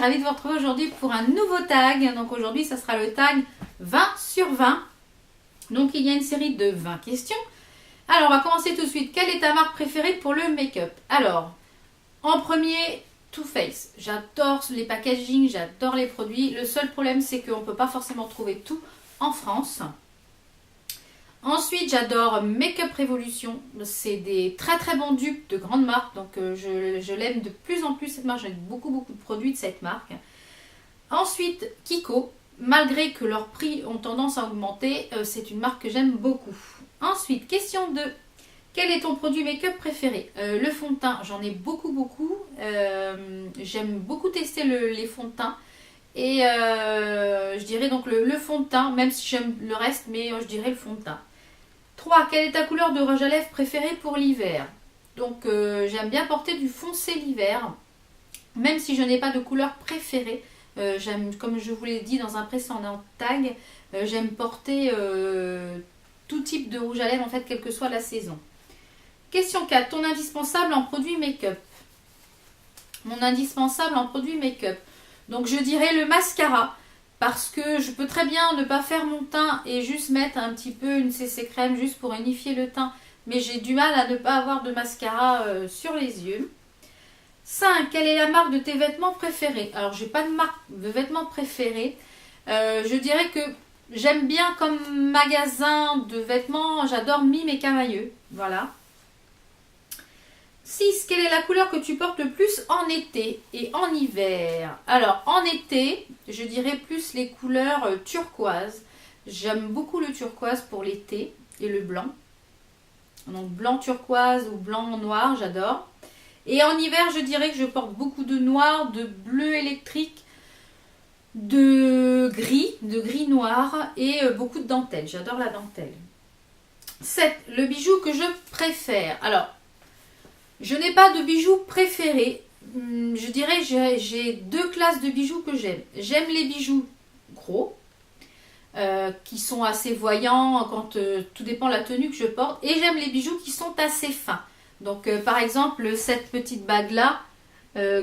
ravie de vous retrouver aujourd'hui pour un nouveau tag. Donc aujourd'hui, ça sera le tag 20 sur 20. Donc il y a une série de 20 questions. Alors, on va commencer tout de suite. Quelle est ta marque préférée pour le make-up? Alors, en premier, Too Faced. J'adore les packaging, j'adore les produits. Le seul problème, c'est qu'on ne peut pas forcément trouver tout en France. Ensuite, j'adore Makeup Revolution. C'est des très très bons dupes de grandes marques. Donc, je l'aime de plus en plus cette marque. J'ai beaucoup de produits de cette marque. Ensuite, Kiko. Malgré que leurs prix ont tendance à augmenter, c'est une marque que j'aime beaucoup. Ensuite, question 2. Quel est ton produit make-up préféré? Le fond de teint, j'en ai beaucoup. J'aime beaucoup tester les fonds de teint. Et je dirais donc le fond de teint, même si j'aime le reste, mais je dirais le fond de teint. 3. Quelle est ta couleur de rouge à lèvres préférée pour l'hiver? Donc j'aime bien porter du foncé l'hiver, même si je n'ai pas de couleur préférée. J'aime, comme je vous l'ai dit dans un précédent tag, j'aime porter tout type de rouge à lèvres en fait, quelle que soit la saison. Question 4. Ton indispensable en produit make-up? Mon indispensable en produit make-up. Donc je dirais le mascara. Parce que je peux très bien ne pas faire mon teint et juste mettre un petit peu une CC crème juste pour unifier le teint. Mais j'ai du mal à ne pas avoir de mascara sur les yeux. 5. Quelle est la marque de tes vêtements préférés? Alors j'ai pas de marque de vêtements préférés. Je dirais que j'aime bien comme magasin de vêtements, j'adore Mime et Camailleux. Voilà. 6. Quelle est la couleur que tu portes le plus en été et en hiver? Alors en été, je dirais plus les couleurs turquoise. J'aime beaucoup le turquoise pour l'été et le blanc. Donc blanc turquoise ou blanc noir, j'adore. Et en hiver, je dirais que je porte beaucoup de noir, de bleu électrique, de gris noir et beaucoup de dentelle. J'adore la dentelle. 7. Le bijou que je préfère. Alors, je n'ai pas de bijoux préférés. Je dirais que j'ai deux classes de bijoux que j'aime. J'aime les bijoux gros, qui sont assez voyants quand tout dépend de la tenue que je porte. Et j'aime les bijoux qui sont assez fins. Donc par exemple cette petite bague là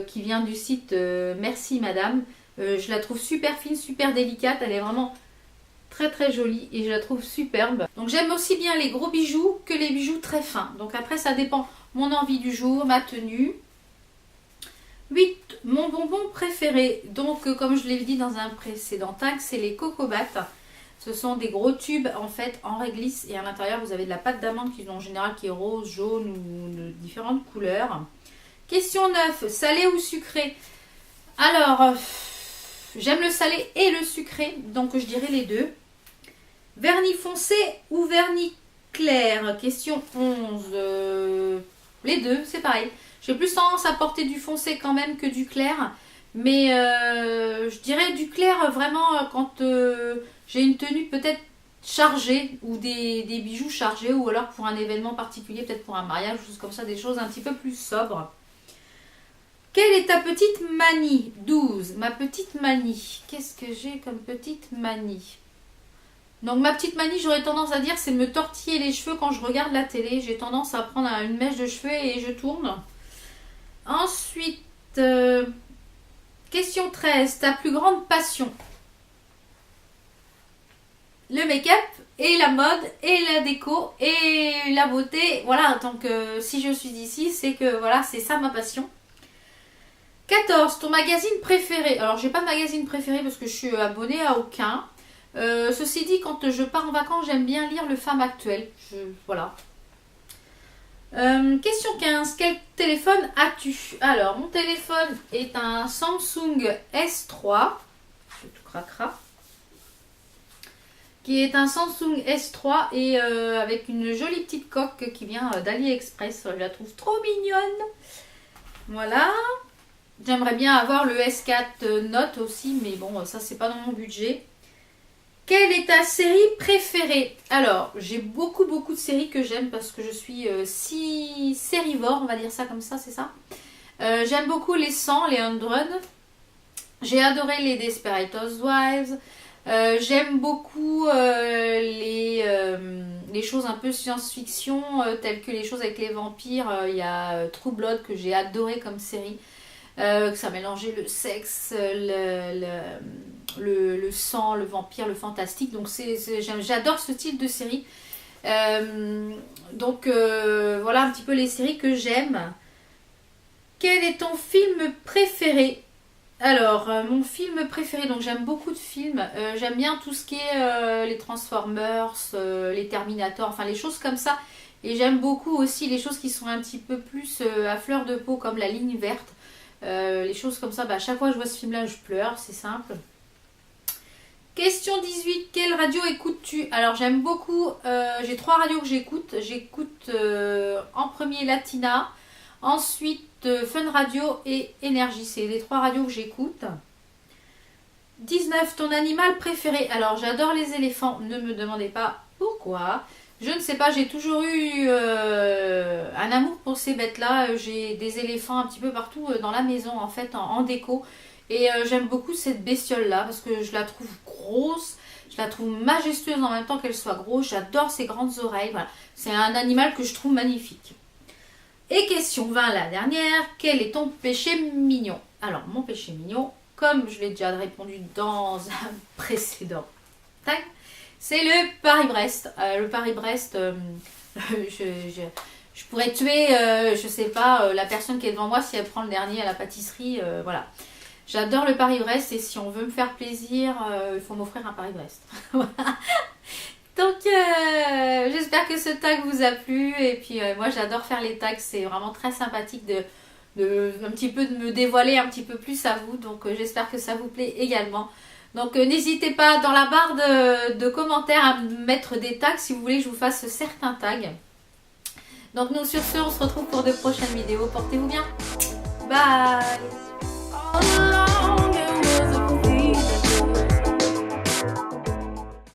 qui vient du site Merci Madame, je la trouve super fine, super délicate, elle est vraiment très jolie et je la trouve superbe. Donc j'aime aussi bien les gros bijoux que les bijoux très fins. Donc après ça dépend mon envie du jour, ma tenue. 8. Mon bonbon préféré. Donc comme je l'ai dit dans un précédent tag, c'est les Cocobats. Ce sont des gros tubes en fait en réglisse et à l'intérieur vous avez de la pâte d'amande qui en général qui est rose, jaune ou de différentes couleurs. Question 9. Salé ou sucré? Alors, j'aime le salé et le sucré, donc je dirais les deux. Vernis foncé ou vernis clair? Question 11. Les deux, c'est pareil. J'ai plus tendance à porter du foncé quand même que du clair. Mais je dirais du clair vraiment quand j'ai une tenue peut-être chargée ou des bijoux chargés ou alors pour un événement particulier, peut-être pour un mariage, choses comme ça, des choses un petit peu plus sobres. Quelle est ta petite manie? 12. Ma petite manie. Qu'est-ce que j'ai comme petite manie? Donc ma petite manie, j'aurais tendance à dire, c'est de me tortiller les cheveux quand je regarde la télé. J'ai tendance à prendre une mèche de cheveux et je tourne. Ensuite, question 13. Ta plus grande passion? Le make-up et la mode et la déco et la beauté. Voilà, donc si je suis ici, c'est que voilà, c'est ça ma passion. 14. Ton magazine préféré? Alors, j'ai pas de magazine préféré parce que je suis abonnée à aucun. Ceci dit, quand je pars en vacances, j'aime bien lire le Femme Actuelle. Voilà. Question 15. Quel téléphone as-tu? Alors, mon téléphone est un Samsung S3. Je tout cracra. Qui est un Samsung S3 et avec une jolie petite coque qui vient d'AliExpress. Je la trouve trop mignonne. Voilà. J'aimerais bien avoir le S4 Note aussi, mais bon, ça c'est pas dans mon budget. Quelle est ta série préférée? Alors, j'ai beaucoup de séries que j'aime parce que je suis si sérivore, on va dire ça comme ça, c'est ça. J'aime beaucoup les 100, les 100. J'ai adoré les Desperate Housewives. J'aime beaucoup les choses un peu science-fiction, telles que les choses avec les vampires. Il y a True Blood que j'ai adoré comme série. que ça mélangeait le sexe, le sang, le vampire, le fantastique. Donc j'adore ce type de série. Voilà un petit peu les séries que j'aime. Quel est ton film préféré? Alors, mon film préféré, donc j'aime beaucoup de films. J'aime bien tout ce qui est les Transformers, les Terminator, enfin les choses comme ça. Et j'aime beaucoup aussi les choses qui sont un petit peu plus à fleur de peau, comme La Ligne Verte. Les choses comme ça, à chaque fois que je vois ce film-là, je pleure, c'est simple. Question 18, quelle radio écoutes-tu? Alors j'aime beaucoup, j'ai 3 radios que j'écoute. J'écoute en premier Latina, ensuite Fun Radio et Énergie. C'est les 3 radios que j'écoute. 19, ton animal préféré? Alors j'adore les éléphants, ne me demandez pas pourquoi. Je ne sais pas, j'ai toujours eu un amour pour ces bêtes-là. J'ai des éléphants un petit peu partout dans la maison, en fait, en déco. Et j'aime beaucoup cette bestiole-là parce que je la trouve grosse, je la trouve majestueuse en même temps qu'elle soit grosse. J'adore ses grandes oreilles. Voilà. C'est un animal que je trouve magnifique. Et question 20, la dernière. Quel est ton péché mignon? Alors, mon péché mignon, comme je l'ai déjà répondu dans un précédent tag, c'est le Paris-Brest. Le Paris-Brest, je pourrais tuer, je sais pas, la personne qui est devant moi si elle prend le dernier à la pâtisserie. Voilà. J'adore le Paris-Brest et si on veut me faire plaisir, il faut m'offrir un Paris-Brest. Donc, j'espère que ce tag vous a plu. Et puis, moi, j'adore faire les tags. C'est vraiment très sympathique un petit peu de me dévoiler un petit peu plus à vous. Donc, j'espère que ça vous plaît également. Donc, n'hésitez pas dans la barre de commentaires à mettre des tags si vous voulez que je vous fasse certains tags. Donc, nous, sur ce, on se retrouve pour de prochaines vidéos. Portez-vous bien. Bye!